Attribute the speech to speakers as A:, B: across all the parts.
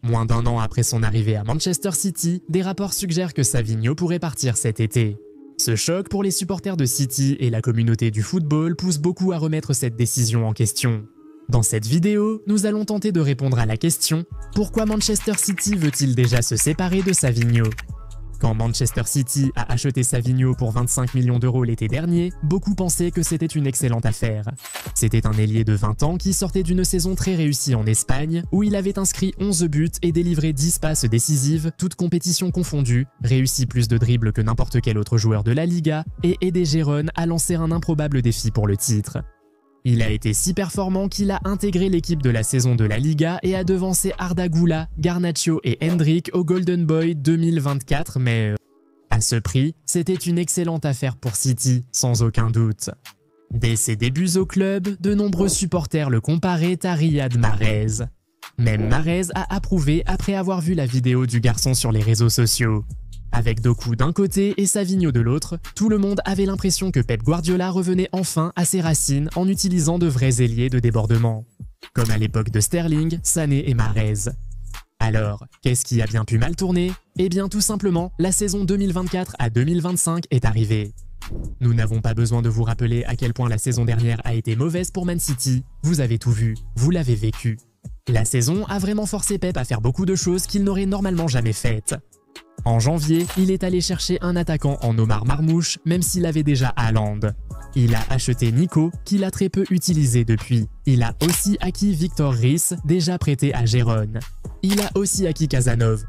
A: Moins d'un an après son arrivée à Manchester City, des rapports suggèrent que Savinho pourrait partir cet été. Ce choc pour les supporters de City et la communauté du football pousse beaucoup à remettre cette décision en question. Dans cette vidéo, nous allons tenter de répondre à la question « Pourquoi Manchester City veut-il déjà se séparer de Savinho ?» Quand Manchester City a acheté Savinho pour 25 millions d'euros l'été dernier, beaucoup pensaient que c'était une excellente affaire. C'était un ailier de 20 ans qui sortait d'une saison très réussie en Espagne, où il avait inscrit 11 buts et délivré 10 passes décisives, toutes compétitions confondues, réussi plus de dribbles que n'importe quel autre joueur de la Liga, et aidé Gérone à lancer un improbable défi pour le titre. Il a été si performant qu'il a intégré l'équipe de la saison de la Liga et a devancé Arda Güler, Garnacho et Hendrick au Golden Boy 2024, mais à ce prix, c'était une excellente affaire pour City, sans aucun doute. Dès ses débuts au club, de nombreux supporters le comparaient à Riyad Mahrez. Même Mahrez a approuvé après avoir vu la vidéo du garçon sur les réseaux sociaux. Avec Doku d'un côté et Savinho de l'autre, tout le monde avait l'impression que Pep Guardiola revenait enfin à ses racines en utilisant de vrais ailiers de débordement. Comme à l'époque de Sterling, Sané et Mahrez. Alors, qu'est-ce qui a bien pu mal tourner? Eh bien tout simplement, la saison 2024 à 2025 est arrivée. Nous n'avons pas besoin de vous rappeler à quel point la saison dernière a été mauvaise pour Man City, vous avez tout vu, vous l'avez vécu. La saison a vraiment forcé Pep à faire beaucoup de choses qu'il n'aurait normalement jamais faites. En janvier, il est allé chercher un attaquant en Omar Marmouche, même s'il avait déjà Haaland. Il a acheté Nico, qu'il a très peu utilisé depuis. Il a aussi acquis Victor Riis, déjà prêté à Gérone. Il a aussi acquis Casanova.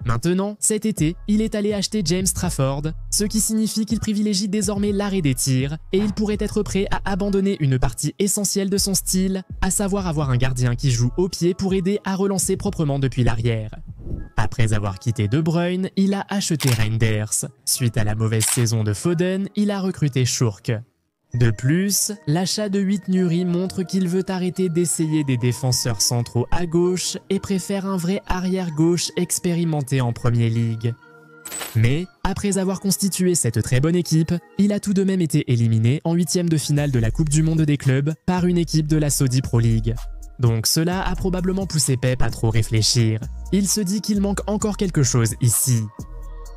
A: Maintenant, cet été, il est allé acheter James Trafford, ce qui signifie qu'il privilégie désormais l'arrêt des tirs, et il pourrait être prêt à abandonner une partie essentielle de son style, à savoir avoir un gardien qui joue au pied pour aider à relancer proprement depuis l'arrière. Après avoir quitté De Bruyne, il a acheté Reinders. Suite à la mauvaise saison de Foden, il a recruté Schürrle. De plus, l'achat de 8 Nuri montre qu'il veut arrêter d'essayer des défenseurs centraux à gauche et préfère un vrai arrière-gauche expérimenté en Premier League. Mais, après avoir constitué cette très bonne équipe, il a tout de même été éliminé en 8e de finale de la Coupe du Monde des clubs par une équipe de la Saudi Pro League. Donc cela a probablement poussé Pep à trop réfléchir. Il se dit qu'il manque encore quelque chose ici.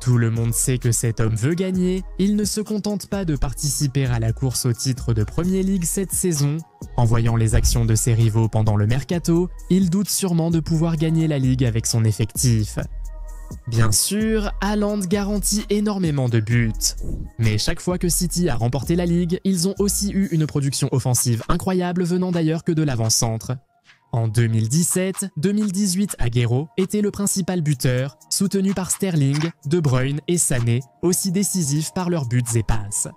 A: Tout le monde sait que cet homme veut gagner, il ne se contente pas de participer à la course au titre de Premier League cette saison. En voyant les actions de ses rivaux pendant le mercato, il doute sûrement de pouvoir gagner la Ligue avec son effectif. Bien sûr, Haaland garantit énormément de buts. Mais chaque fois que City a remporté la Ligue, ils ont aussi eu une production offensive incroyable venant d'ailleurs que de l'avant-centre. En 2017-2018, Agüero était le principal buteur, soutenu par Sterling, De Bruyne et Sané, aussi décisifs par leurs buts et passes.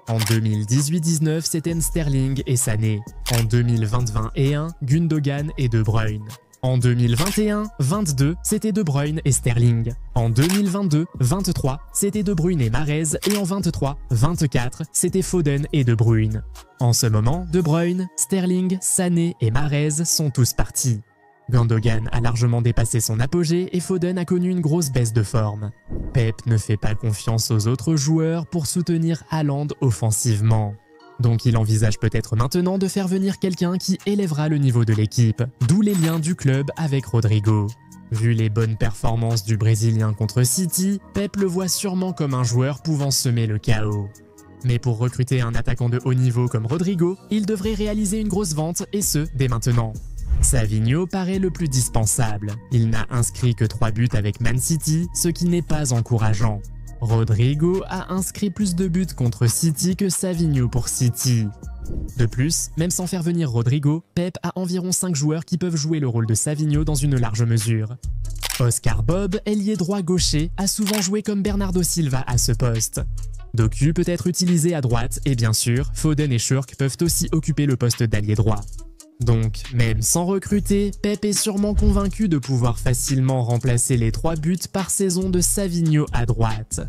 A: En 2018-19, c'était Sterling et Sané. En 2020-21, Gundogan et De Bruyne. En 2021-22, c'était De Bruyne et Sterling. En 2022-23, c'était De Bruyne et Mahrez. Et en 23-24, c'était Foden et De Bruyne. En ce moment, De Bruyne, Sterling, Sané et Mahrez sont tous partis. Gundogan a largement dépassé son apogée et Foden a connu une grosse baisse de forme. Pep ne fait pas confiance aux autres joueurs pour soutenir Haaland offensivement. Donc il envisage peut-être maintenant de faire venir quelqu'un qui élèvera le niveau de l'équipe, d'où les liens du club avec Rodrigo. Vu les bonnes performances du Brésilien contre City, Pep le voit sûrement comme un joueur pouvant semer le chaos. Mais pour recruter un attaquant de haut niveau comme Rodrigo, il devrait réaliser une grosse vente et ce, dès maintenant. Savinho paraît le plus dispensable. Il n'a inscrit que 3 buts avec Man City, ce qui n'est pas encourageant. Rodrigo a inscrit plus de buts contre City que Savinho pour City. De plus, même sans faire venir Rodrigo, Pep a environ 5 joueurs qui peuvent jouer le rôle de Savinho dans une large mesure. Oscar Bob, ailier droit gaucher, a souvent joué comme Bernardo Silva à ce poste. Doku peut être utilisé à droite et bien sûr, Foden et Schürrle peuvent aussi occuper le poste d'ailier droit. Donc, même sans recruter, Pep est sûrement convaincu de pouvoir facilement remplacer les 3 buts par saison de Savinho à droite.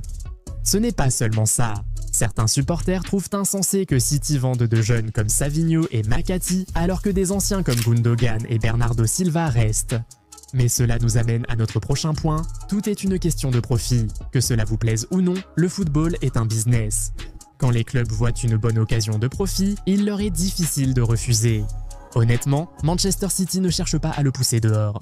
A: Ce n'est pas seulement ça. Certains supporters trouvent insensé que City vende de jeunes comme Savinho et Makati alors que des anciens comme Gundogan et Bernardo Silva restent. Mais cela nous amène à notre prochain point, tout est une question de profit. Que cela vous plaise ou non, le football est un business. Quand les clubs voient une bonne occasion de profit, il leur est difficile de refuser. Honnêtement, Manchester City ne cherche pas à le pousser dehors.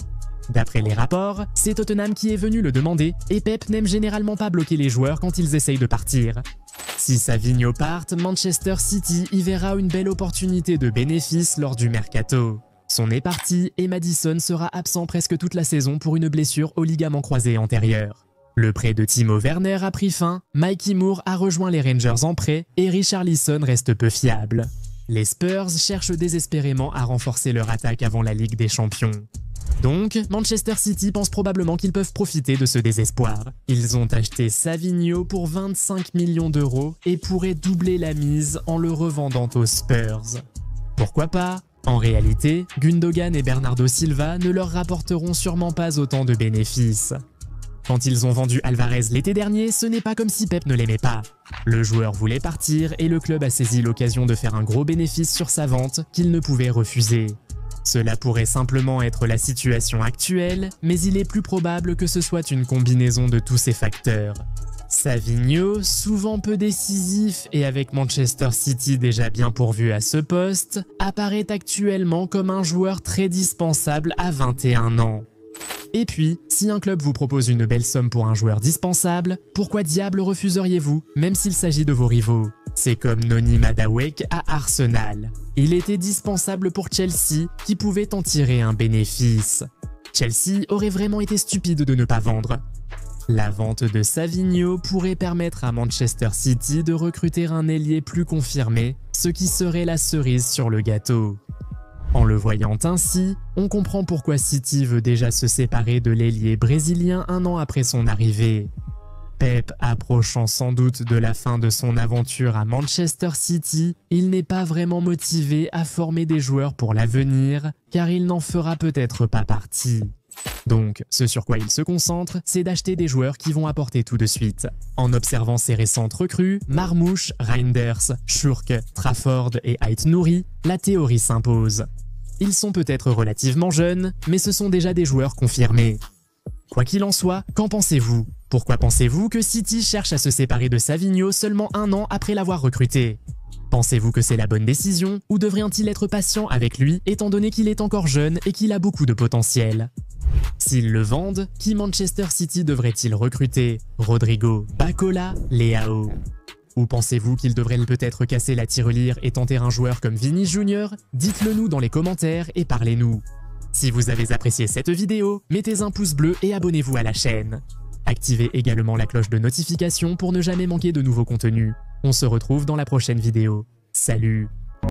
A: D'après les rapports, c'est Tottenham qui est venu le demander et Pep n'aime généralement pas bloquer les joueurs quand ils essayent de partir. Si Savinho parte, Manchester City y verra une belle opportunité de bénéfice lors du mercato. Son est parti et Maddison sera absent presque toute la saison pour une blessure au ligament croisé antérieur. Le prêt de Timo Werner a pris fin, Mikey Moore a rejoint les Rangers en prêt et Richarlison reste peu fiable. Les Spurs cherchent désespérément à renforcer leur attaque avant la Ligue des Champions. Donc, Manchester City pense probablement qu'ils peuvent profiter de ce désespoir. Ils ont acheté Savinho pour 25 millions d'euros et pourraient doubler la mise en le revendant aux Spurs. Pourquoi pas? En réalité, Gundogan et Bernardo Silva ne leur rapporteront sûrement pas autant de bénéfices. Quand ils ont vendu Alvarez l'été dernier, ce n'est pas comme si Pep ne l'aimait pas. Le joueur voulait partir et le club a saisi l'occasion de faire un gros bénéfice sur sa vente qu'il ne pouvait refuser. Cela pourrait simplement être la situation actuelle, mais il est plus probable que ce soit une combinaison de tous ces facteurs. Savinho, souvent peu décisif et avec Manchester City déjà bien pourvu à ce poste, apparaît actuellement comme un joueur très dispensable à 21 ans. Et puis, si un club vous propose une belle somme pour un joueur dispensable, pourquoi diable refuseriez-vous, même s'il s'agit de vos rivaux? C'est comme Noni Madueke à Arsenal. Il était dispensable pour Chelsea, qui pouvait en tirer un bénéfice. Chelsea aurait vraiment été stupide de ne pas vendre. La vente de Savinho pourrait permettre à Manchester City de recruter un ailier plus confirmé, ce qui serait la cerise sur le gâteau. En le voyant ainsi, on comprend pourquoi City veut déjà se séparer de l'ailier brésilien un an après son arrivée. Pep approchant sans doute de la fin de son aventure à Manchester City, il n'est pas vraiment motivé à former des joueurs pour l'avenir, car il n'en fera peut-être pas partie. Donc, ce sur quoi il se concentre, c'est d'acheter des joueurs qui vont apporter tout de suite. En observant ses récentes recrues, Marmoush, Reinders, Schurk, Trafford et Ait-Nouri, la théorie s'impose. Ils sont peut-être relativement jeunes, mais ce sont déjà des joueurs confirmés. Quoi qu'il en soit, qu'en pensez-vous? Pourquoi pensez-vous que City cherche à se séparer de Savinho seulement un an après l'avoir recruté? Pensez-vous que c'est la bonne décision, ou devrait-il être patient avec lui étant donné qu'il est encore jeune et qu'il a beaucoup de potentiel? S'ils le vendent, qui Manchester City devrait-il recruter? Rodrigo, Bacola, Leao? Ou pensez-vous qu'il devrait peut-être casser la tirelire et tenter un joueur comme Vini Jr? Dites-le nous dans les commentaires et parlez-nous. Si vous avez apprécié cette vidéo, mettez un pouce bleu et abonnez-vous à la chaîne. Activez également la cloche de notification pour ne jamais manquer de nouveaux contenus. On se retrouve dans la prochaine vidéo. Salut!